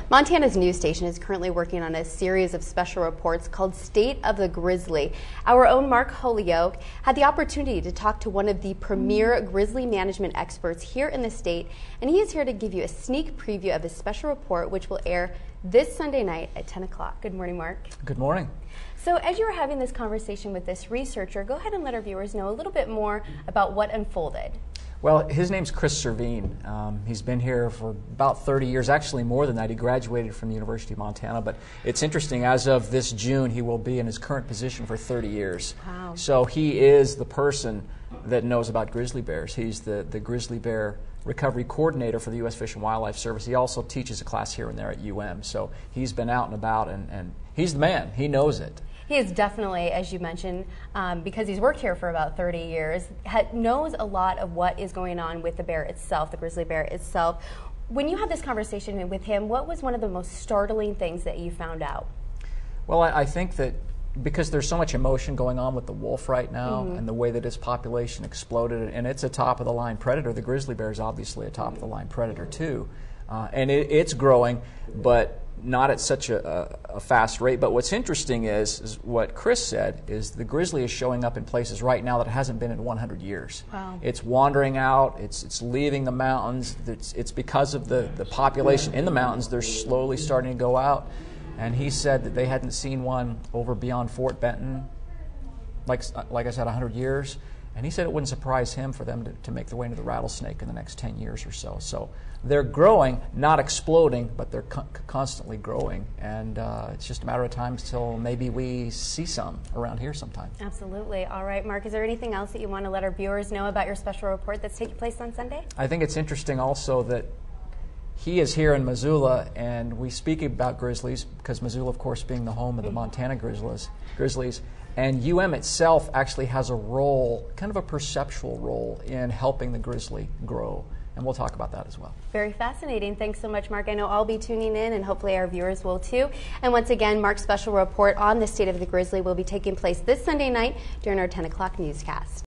Montana's news station is currently working on a series of special reports called State of the Grizzly. Our own Mark Holyoak had the opportunity to talk to one of the premier grizzly management experts here in the state, and he is here to give you a sneak preview of his special report, which will air this Sunday night at 10 o'clock. Good morning, Mark. Good morning. So as you were having this conversation with this researcher, go ahead and let our viewers know a little bit more about what unfolded. Well, his name's Chris Servine. He's been here for about 30 years, actually more than that. He graduated from the University of Montana, but it's interesting, as of this June, he will be in his current position for 30 years. Wow. So he is the person that knows about grizzly bears. He's the grizzly bear recovery coordinator for the U.S. Fish and Wildlife Service. He also teaches a class here and there at UM, so he's been out and about, and he's the man. He knows it. He is definitely, as you mentioned, because he's worked here for about 30 years, knows a lot of what is going on with the bear itself, the grizzly bear itself. When you had this conversation with him, what was one of the most startling things that you found out? Well, I think that because there's so much emotion going on with the wolf right now, and the way that its population exploded, and it's a top-of-the-line predator. The grizzly bear is obviously a top-of-the-line predator too, and it's growing, but not at such a fast rate. But what's interesting is what Chris said, is the grizzly is showing up in places right now that it hasn't been in 100 years. Wow. It's wandering out, it's leaving the mountains, it's because of the population in the mountains. They're slowly starting to go out, and he said that they hadn't seen one over beyond Fort Benton, like I said, 100 years. And he said it wouldn't surprise him for them to make their way into the rattlesnake in the next 10 years or so. So they're growing, not exploding, but they're constantly growing. And it's just a matter of time until maybe we see some around here sometime. Absolutely. All right, Mark, is there anything else that you want to let our viewers know about your special report that's taking place on Sunday? I think it's interesting also that he is here in Missoula, and we speak about grizzlies because Missoula, of course, being the home of the Montana Grizzlies. And UM itself actually has a role, kind of a perceptual role, in helping the grizzly grow. And we'll talk about that as well. Very fascinating. Thanks so much, Mark. I know I'll be tuning in, and hopefully our viewers will too. And once again, Mark's special report on the State of the Grizzly will be taking place this Sunday night during our 10 o'clock newscast.